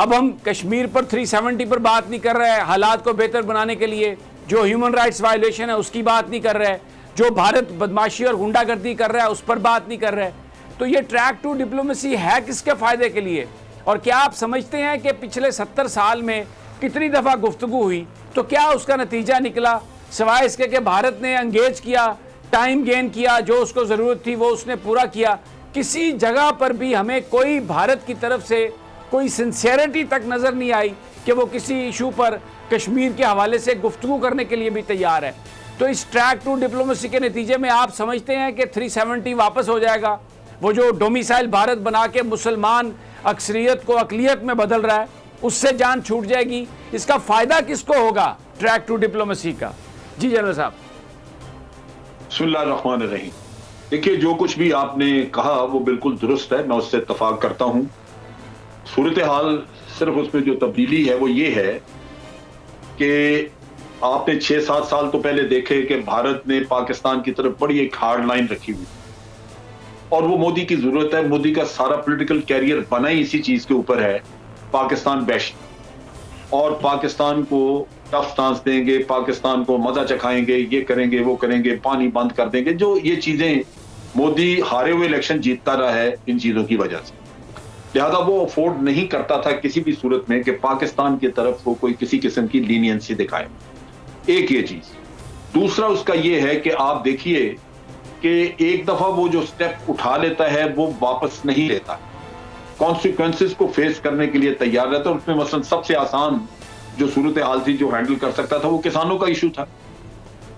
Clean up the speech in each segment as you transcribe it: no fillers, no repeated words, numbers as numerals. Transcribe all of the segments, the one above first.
अब हम कश्मीर पर 370 पर बात नहीं कर रहे हैं, हालात को बेहतर बनाने के लिए जो ह्यूमन राइट्स वायलेशन है उसकी बात नहीं कर रहे हैं, जो भारत बदमाशी और गुंडागर्दी कर रहा है उस पर बात नहीं कर रहे हैं। तो ये ट्रैक टू डिप्लोमेसी है किसके फायदे के लिए? और क्या आप समझते हैं कि पिछले 70 साल में कितनी दफ़ा गुफ्तगू हुई तो क्या उसका नतीजा निकला? सिवाय इसके कि भारत ने एंगेज किया, टाइम गेन किया, जो उसको ज़रूरत थी वो उसने पूरा किया। किसी जगह पर भी हमें कोई भारत की तरफ से कोई सिंसियरिटी तक नज़र नहीं आई कि वो किसी इशू पर कश्मीर के हवाले से गुफ्तगू करने के लिए भी तैयार है। तो इस ट्रैक टू डिप्लोमेसी के नतीजे में आप समझते हैं कि 370 वापस हो जाएगा? वो जो डोमिसाइल भारत बना के मुसलमान अक्सरियत को अकलियत में बदल रहा है उससे जान छूट जाएगी। इसका फ़ायदा किसको होगा ट्रैक टू डिप्लोमेसी का? जी जनरल साहब। बिस्मिल्लाहिर्रहमानिर्रहीम। देखिए, जो कुछ भी आपने कहा वो बिल्कुल दुरुस्त है, मैं उससे इत्तफाक करता हूं। सूरत हाल सिर्फ उसमें जो तब्दीली है वो ये है कि आपने 6-7 साल तो पहले देखे कि भारत ने पाकिस्तान की तरफ बड़ी एक हार्ड लाइन रखी हुई और वो मोदी की जरूरत है। मोदी का सारा पॉलिटिकल कैरियर बना ही इसी चीज के ऊपर है, पाकिस्तान बैश, और पाकिस्तान को टफ स्टांस देंगे, पाकिस्तान को मजा चखाएंगे, ये करेंगे वो करेंगे, पानी बंद कर देंगे। जो ये चीजें मोदी हारे हुए इलेक्शन जीतता रहा है इन चीजों की वजह से, लिहाजा वो अफोर्ड नहीं करता था किसी भी सूरत में कि पाकिस्तान की तरफ वो कोई किसी किस्म की लीनियंसी दिखाए। एक ये चीज। दूसरा उसका ये है कि आप देखिए कि एक दफा वो जो स्टेप उठा लेता है वो वापस नहीं लेता, कॉन्सिक्वेंसेस को फेस करने के लिए तैयार रहता है। उसमें मसलन सबसे आसान जो सूरत हाल थी जो हैंडल कर सकता था वो किसानों का इशू था।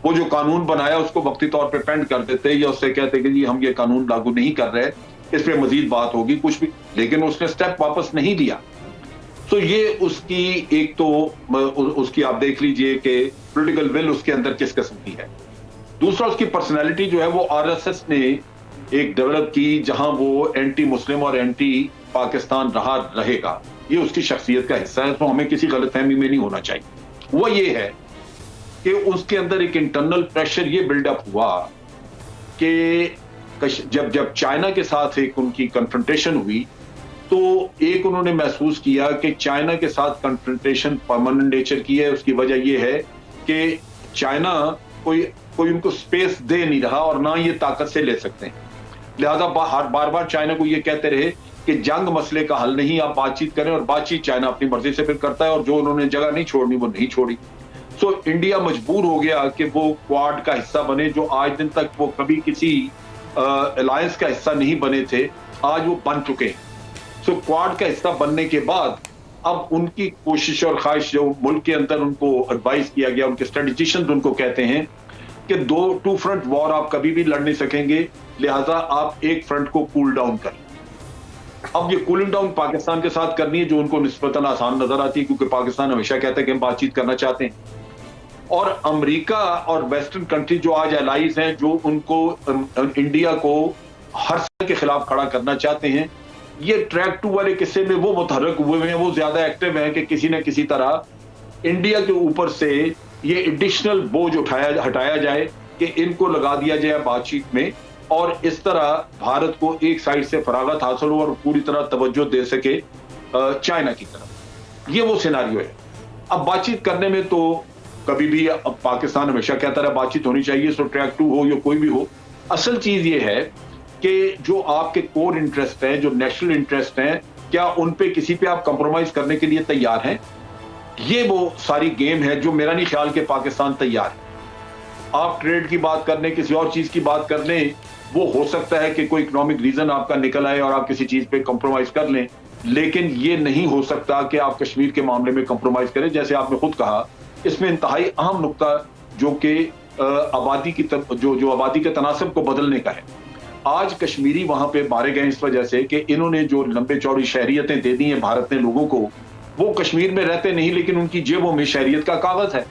वो जो कानून बनाया उसको वक्ती तौर पे पेंड कर देते या उससे कहते कि जी हम ये कानून लागू नहीं कर रहे, इस पे मजीद बात होगी कुछ भी, लेकिन उसने स्टेप वापस नहीं लिया। तो ये उसकी एक तो उसकी आप देख लीजिए कि पॉलिटिकल विल उसके अंदर किस किस्म की है। दूसरा उसकी पर्सनैलिटी जो है वो आरएसएस ने एक डेवलप की, जहां वो एंटी मुस्लिम और एंटी पाकिस्तान रहेगा, ये उसकी शख्सियत का हिस्सा है। तो हमें किसी गलतफहमी में नहीं होना चाहिए। वो ये है कि उसके अंदर एक इंटरनल प्रेशर ये बिल्डअप हुआ कि जब चाइना के साथ एक उनकी कन्फ्रंटेशन हुई तो एक उन्होंने महसूस किया कि चाइना के साथ कन्फ्रंटेशन परमानेंट नेचर की है। उसकी वजह यह है कि चाइना कोई उनको स्पेस दे नहीं रहा और ना ये ताकत से ले सकते हैं। लिहाजा बार बार चाइना को ये कहते रहे कि जंग मसले का हल नहीं, आप बातचीत करें, और बातचीत चाइना अपनी मर्जी से फिर करता है और जो उन्होंने जगह नहीं छोड़नी वो नहीं छोड़ी। सो इंडिया मजबूर हो गया कि वो क्वाड का हिस्सा बने, जो आज दिन तक वो कभी किसी अलायंस का हिस्सा नहीं बने थे, आज वो बन चुके हैं। सो क्वाड का हिस्सा बनने के बाद अब उनकी कोशिश और ख्वाहिश, जो मुल्क के अंदर उनको एडवाइस किया गया, उनके स्ट्रेटेजिशियंस उनको कहते हैं कि टू फ्रंट वॉर आप कभी भी लड़ नहीं सकेंगे, लिहाजा आप एक फ्रंट को कूल डाउन करें। अब ये कूलिंग डाउन पाकिस्तान के साथ करनी है, जो उनको निस्बतन आसान नजर आती है, क्योंकि पाकिस्तान हमेशा कहता है कि हम बातचीत करना चाहते हैं। और अमेरिका और वेस्टर्न कंट्री जो आज एलाइज हैं, जो उनको इंडिया को हर सर के खिलाफ खड़ा करना चाहते हैं, ये ट्रैक टू वाले किस्से में वो मुतहर्रिक हुए हैं, वो ज्यादा एक्टिव हैं कि किसी न किसी तरह इंडिया के ऊपर से ये एडिशनल बोझ हटाया जाए कि इनको लगा दिया जाए बातचीत में, और इस तरह भारत को एक साइड से फरागत हासिल हो और पूरी तरह तवज्जो दे सके चाइना की तरफ। ये वो सिनारियो है। अब बातचीत करने में तो कभी भी अब पाकिस्तान हमेशा कहता रहा बातचीत होनी चाहिए, सो ट्रैक टू हो या कोई भी हो। असल चीज ये है कि जो आपके कोर इंटरेस्ट हैं, जो नेशनल इंटरेस्ट हैं, क्या उन पे किसी पे आप कंप्रोमाइज करने के लिए तैयार हैं? ये वो सारी गेम है जो मेरा नहीं ख्याल कि पाकिस्तान तैयार है। आप ट्रेड की बात करने, किसी और चीज की बात कर लें, वो हो सकता है कि कोई इकोनॉमिक रीजन आपका निकल आए और आप किसी चीज पे कंप्रोमाइज कर लें, लेकिन ये नहीं हो सकता कि आप कश्मीर के मामले में कंप्रोमाइज करें। जैसे आपने खुद कहा, इसमें इंतहाई अहम नुक्ता जो कि आबादी की जो आबादी के तनासब को बदलने का है। आज कश्मीरी वहां पे मारे गए इस वजह से कि इन्होंने जो लंबे चौड़ी शहरियतें दे दी हैं भारत ने लोगों को, वो कश्मीर में रहते नहीं, लेकिन उनकी जेबों में शहरियत का कागज है।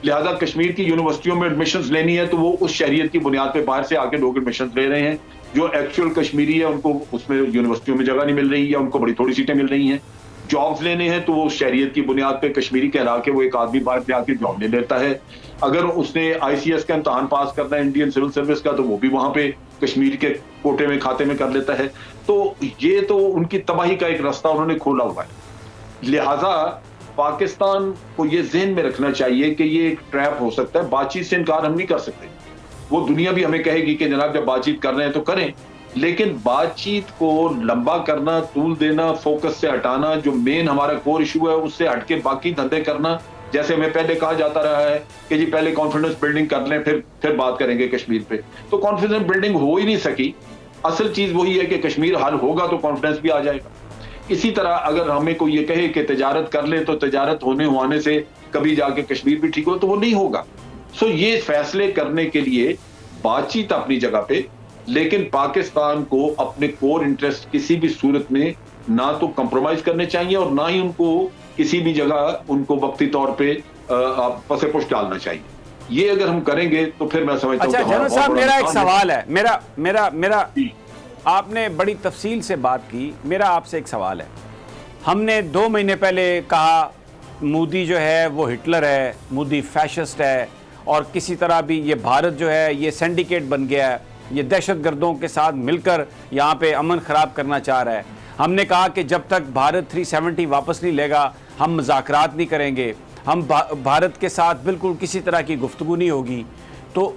लिहाजा कश्मीर की यूनिवर्सिटियों में एडमिशंस लेनी है तो वो उस शहरियत की बुनियाद पे बाहर से आके लोग एडमिशंस ले रहे हैं। जो एक्चुअल कश्मीरी है उनको उसमें यूनिवर्सिटियों में जगह नहीं मिल रही, या उनको बड़ी थोड़ी सीटें मिल रही हैं। जॉब्स लेने हैं तो वो शहरियत की बुनियाद पे कश्मीरी कहला के वो एक आदमी बाहर से आके जॉब ले लेता है। अगर उसने आईसीएस का इम्तहान पास करना है, इंडियन सिविल सर्विस का, तो वो भी वहां पे कश्मीर के कोटे में खाते में कर लेता है। तो ये तो उनकी तबाही का एक रास्ता उन्होंने खोला हुआ है। लिहाजा पाकिस्तान को ये ज़हन में रखना चाहिए कि ये एक ट्रैप हो सकता है। बातचीत से इनकार हम नहीं कर सकते। वो दुनिया भी हमें कहेगी कि जनाब जब बातचीत कर रहे हैं तो करें, लेकिन बातचीत को लंबा करना, तूल देना, फोकस से हटाना, जो मेन हमारा कोर इशू है उससे हटके बाकी धंधे करना, जैसे हमें पहले कहा जाता रहा है कि जी पहले कॉन्फिडेंस बिल्डिंग कर लें फिर बात करेंगे कश्मीर पे, तो कॉन्फिडेंस बिल्डिंग हो ही नहीं सकी। असल चीज वही है कि कश्मीर हल होगा तो कॉन्फिडेंस भी आ जाएगा। इसी तरह अगर हमें कोई ये कहे कि तिजारत कर ले तो तिजारत होने से कभी जाके कश्मीर भी ठीक हो, तो वो नहीं होगा। सो ये फैसले करने के लिए बातचीत अपनी जगह पे, लेकिन पाकिस्तान को अपने कोर इंटरेस्ट किसी भी सूरत में ना तो कंप्रोमाइज करने चाहिए और ना ही उनको किसी भी जगह उनको वक्ती तौर पे पसे पुश डालना चाहिए। ये अगर हम करेंगे तो फिर मैं समझता हूं। अच्छा जनरल साहब, मेरा एक सवाल है, मेरा आपने बड़ी तफसील से बात की, मेरा आपसे एक सवाल है। हमने 2 महीने पहले कहा मोदी जो है वो हिटलर है, मोदी फैशिस्ट है, और किसी तरह भी ये भारत जो है ये सिंडिकेट बन गया है, ये दहशतगर्दों के साथ मिलकर यहाँ पे अमन ख़राब करना चाह रहा है। हमने कहा कि जब तक भारत 370 वापस नहीं लेगा हम मुज़ाकरात नहीं करेंगे, हम भारत के साथ बिल्कुल किसी तरह की गुफ्तगू नहीं होगी। तो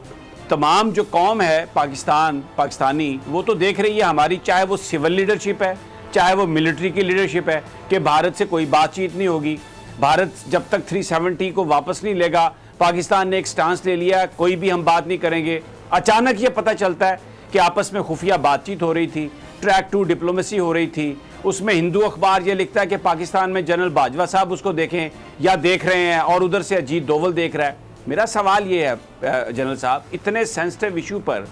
तमाम जो कौम है पाकिस्तानी वो तो देख रही है हमारी, चाहे वो सिविल लीडरशिप है चाहे वो मिलिट्री की लीडरशिप है, कि भारत से कोई बातचीत नहीं होगी। भारत जब तक 370 को वापस नहीं लेगा, पाकिस्तान ने एक स्टांस ले लिया, कोई भी हम बात नहीं करेंगे। अचानक ये पता चलता है कि आपस में खुफिया बातचीत हो रही थी, ट्रैक 2 डिप्लोमेसी हो रही थी। उसमें हिंदू अखबार ये लिखता है कि पाकिस्तान में जनरल बाजवा साहब उसको देखें या देख रहे हैं, और उधर से अजीत डोवल देख रहा है। मेरा सवाल ये है जनरल साहब, इतने सेंसिटिव इशू पर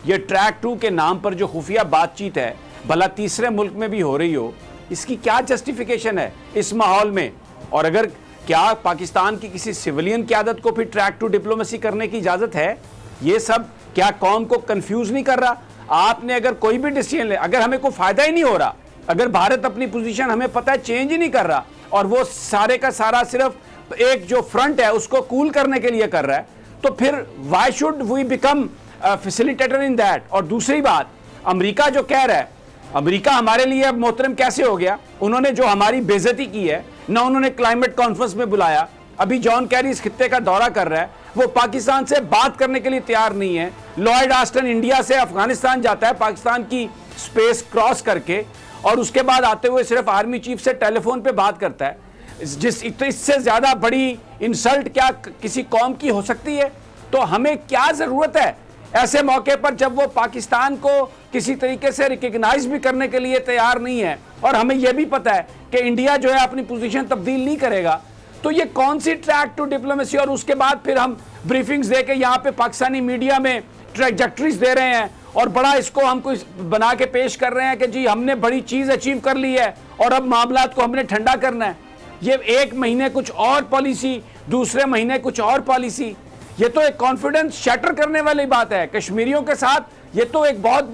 ये ट्रैक 2 के नाम पर जो खुफिया बातचीत है, भला तीसरे मुल्क में भी हो रही हो, इसकी क्या जस्टिफिकेशन है इस माहौल में? और अगर क्या पाकिस्तान की किसी सिविलियन क़यादत को फिर ट्रैक 2 डिप्लोमेसी करने की इजाज़त है? ये सब क्या कौम को कंफ्यूज नहीं कर रहा? आपने अगर कोई भी डिसीजन ले, अगर हमें कोई फ़ायदा ही नहीं हो रहा, अगर भारत अपनी पोजीशन हमें पता है चेंज ही नहीं कर रहा, और वो सारे का सारा सिर्फ एक जो फ्रंट है उसको कूल करने के लिए कर रहा है, तो फिर why should we become facilitator in that? और दूसरी बात, अमेरिका जो कह रहा है, अमेरिका हमारे लिए अब मोहतरम कैसे हो गया? उन्होंने जो हमारी बेइज्जती की है ना, उन्होंने क्लाइमेट कॉन्फ्रेंस में बुलाया, अभी जॉन कैरी इस खित्ते का दौरा कर रहा है, वो पाकिस्तान से बात करने के लिए तैयार नहीं है। लॉयड ऑस्टिन इंडिया से अफगानिस्तान जाता है पाकिस्तान की स्पेस क्रॉस करके, और उसके बाद आते हुए सिर्फ आर्मी चीफ से टेलीफोन पे बात करता है। इससे ज्यादा बड़ी इंसल्ट क्या किसी कौम की हो सकती है? तो हमें क्या जरूरत है ऐसे मौके पर जब वो पाकिस्तान को किसी तरीके से रिकग्नाइज भी करने के लिए तैयार नहीं है, और हमें यह भी पता है कि इंडिया जो है अपनी पोजीशन तब्दील नहीं करेगा, तो ये कौन सी ट्रैक 2 डिप्लोमेसी? और उसके बाद फिर हम ब्रीफिंग्स दे के यहाँ पे पाकिस्तानी मीडिया में ट्रैजेक्टरीज दे रहे हैं और बड़ा इसको हमको बना के पेश कर रहे हैं कि जी हमने बड़ी चीज अचीव कर ली है और अब मामलात को हमने ठंडा करना है। ये एक महीने कुछ और पॉलिसी, दूसरे महीने कुछ और पॉलिसी, ये तो एक कॉन्फिडेंस शैटर करने वाली बात है कश्मीरियों के साथ। ये तो एक बहुत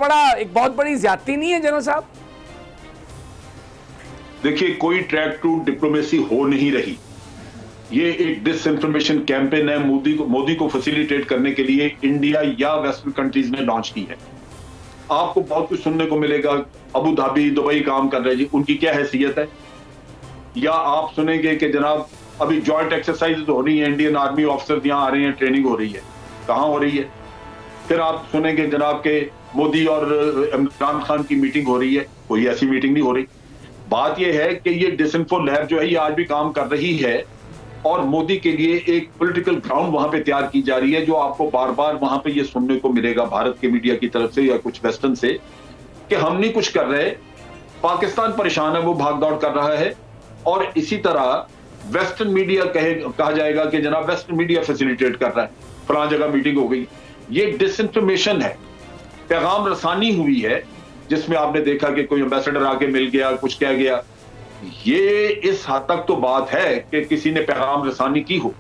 बड़ी ज्यादती नहीं है जनरल साहब? देखिए, कोई ट्रैक 2 डिप्लोमेसी हो नहीं रही। ये एक डिसइंफॉर्मेशन कैंपेन है मोदी को फैसिलिटेट करने के लिए इंडिया या वेस्टर्न कंट्रीज ने लॉन्च की है। आपको बहुत कुछ सुनने को मिलेगा, अबू धाबी, दुबई काम कर रहे हैं जी, उनकी क्या हैसियत है? या आप सुनेंगे कि जनाब अभी जॉइंट एक्सरसाइज हो रही है, इंडियन आर्मी ऑफिसर्स यहाँ आ रहे हैं, ट्रेनिंग हो रही है, कहाँ हो रही है? फिर आप सुनेंगे जनाब के मोदी और इमरान खान की मीटिंग हो रही है, कोई ऐसी मीटिंग नहीं हो रही। बात यह है कि ये डिसइंफो लैब जो है ये आज भी काम कर रही है, और मोदी के लिए एक पॉलिटिकल ग्राउंड वहां पे तैयार की जा रही है, जो आपको बार बार वहां पे ये सुनने को मिलेगा भारत के मीडिया की तरफ से या कुछ वेस्टर्न से, कि हम नहीं कुछ कर रहे, पाकिस्तान परेशान है, वो भागदौड़ कर रहा है। और इसी तरह वेस्टर्न मीडिया कहा जाएगा कि जनाब वेस्टर्न मीडिया फैसिलिटेट कर रहा है, फलां जगह मीटिंग हो गई। ये डिसइंफॉर्मेशन है, पैगाम रसानी हुई है, जिसमें आपने देखा कि कोई एम्बेसडर आके मिल गया, कुछ कह गया। ये इस हद तक तो बात है कि किसी ने पैगाम रसानी की हो,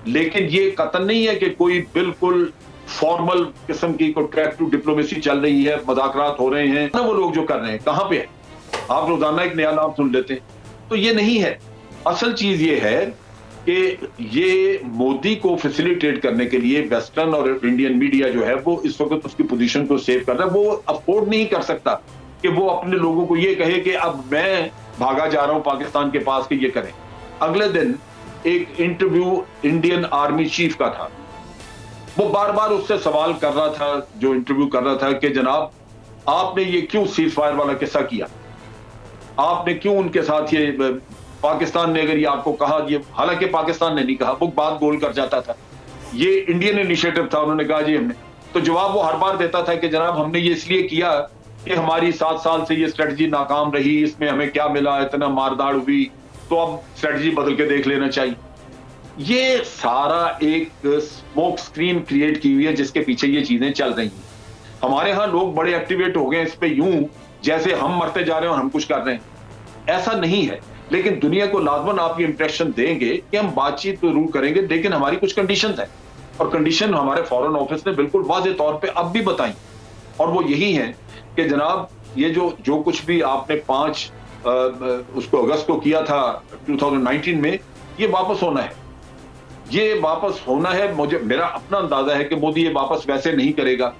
लेकिन ये कतन नहीं है कि कोई बिल्कुल फॉर्मल किस्म की कोई ट्रैक 2 डिप्लोमेसी चल रही है, मुज़ाकरात हो रहे हैं ना। वो लोग जो कर रहे हैं कहां पे है? आप रोजाना एक नया नाम सुन लेते हैं, तो ये नहीं है। असल चीज ये है कि ये मोदी को फैसिलिटेट करने के लिए वेस्टर्न और इंडियन मीडिया जो है वो इस वक्त उसकी पोजीशन को सेव कर रहा है। वो अफोर्ड नहीं कर सकता कि वो अपने लोगों को ये कहे कि अब मैं भागा जा रहा हूं पाकिस्तान के पास कि ये करें। अगले दिन एक इंटरव्यू इंडियन आर्मी चीफ का था, वो बार बार उससे सवाल कर रहा था, जो इंटरव्यू कर रहा था, कि जनाब आपने ये क्यों सीज फायर वाला किस्सा किया, आपने क्यों उनके साथ ये, पाकिस्तान ने अगर ये आपको कहा, ये हालांकि पाकिस्तान ने नहीं कहा, वो बात गोल कर जाता था, ये इंडियन इनिशिएटिव था, उन्होंने कहा जी हमने, तो जवाब वो हर बार देता था कि जनाब हमने ये इसलिए किया कि हमारी 7 साल से ये स्ट्रेटजी नाकाम रही, इसमें हमें क्या मिला, इतना मारदाड़ हुई, तो अब स्ट्रेटजी बदल के देख लेना चाहिए। ये सारा एक स्मोक स्क्रीन क्रिएट की हुई है जिसके पीछे ये चीजें चल रही हैं। हमारे यहाँ लोग बड़े एक्टिवेट हो गए इस पे, यूं जैसे हम मरते जा रहे हैं और हम कुछ कर रहे हैं, ऐसा नहीं है। लेकिन दुनिया को लाजमन आप ये इंप्रेशन देंगे कि हम बातचीत जरूर करेंगे, लेकिन हमारी कुछ कंडीशंस हैं, और कंडीशन हमारे फॉरेन ऑफिस ने बिल्कुल वाज़ेह तौर पे अब भी बताई, और वो यही है कि जनाब ये जो कुछ भी आपने 5 उसको अगस्त को किया था 2019 में, ये वापस होना है, ये वापस होना है। मुझे मेरा अपना अंदाजा है कि मोदी ये वापस वैसे नहीं करेगा,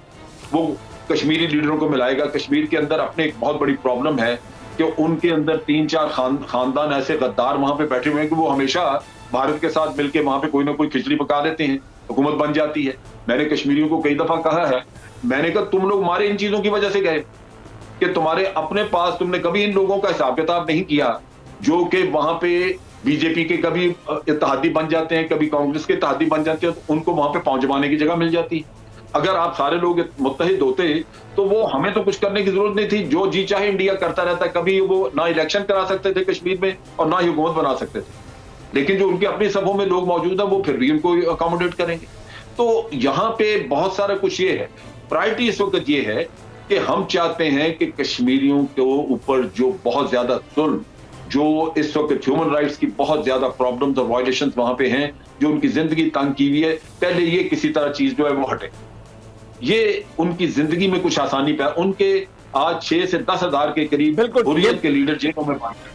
वो कश्मीरी लीडरों को मिलाएगा। कश्मीर के अंदर अपने एक बहुत बड़ी प्रॉब्लम है कि उनके अंदर 3-4 खानदान ऐसे गद्दार वहां पे बैठे हुए हैं कि वो हमेशा भारत के साथ मिलकर वहां पे कोई ना कोई खिचड़ी पका देते हैं, हुकूमत बन जाती है। मैंने कश्मीरियों को कई दफा कहा है, मैंने कहा तुम लोग मारे इन चीजों की वजह से गए कि तुम्हारे अपने पास, तुमने कभी इन लोगों का हिसाब किताब नहीं किया जो कि वहां पे बीजेपी के कभी इत्तेहादी बन जाते हैं, कभी कांग्रेस के इत्तेहादी बन जाते हैं, तो उनको वहां पे पांव जमाने की जगह मिल जाती है। अगर आप सारे लोग मुत्तहिद होते तो वो हमें तो कुछ करने की जरूरत नहीं थी, जो जी चाहे इंडिया करता रहता। कभी वो ना इलेक्शन करा सकते थे कश्मीर में और ना ही हुकूमत बना सकते थे, लेकिन जो उनके अपनी सभों में लोग मौजूद हैं वो फिर भी उनको अकोमोडेट करेंगे। तो यहाँ पे बहुत सारा कुछ ये है, प्रायोरिटी इस वक्त ये है कि हम चाहते हैं कि कश्मीरियों के ऊपर जो बहुत ज्यादा जुल्म, जो इस वक्त ह्यूमन राइट्स की बहुत ज्यादा प्रॉब्लम्स और वायलेशंस वहां पे हैं, जो उनकी जिंदगी तंग की हुई है, पहले ये किसी तरह चीज जो है वो हटे, ये उनकी जिंदगी में कुछ आसानी पे। उनके आज 6 से 10 हजार के करीब हुर्रियत के लीडर जेलों में बंद हैं।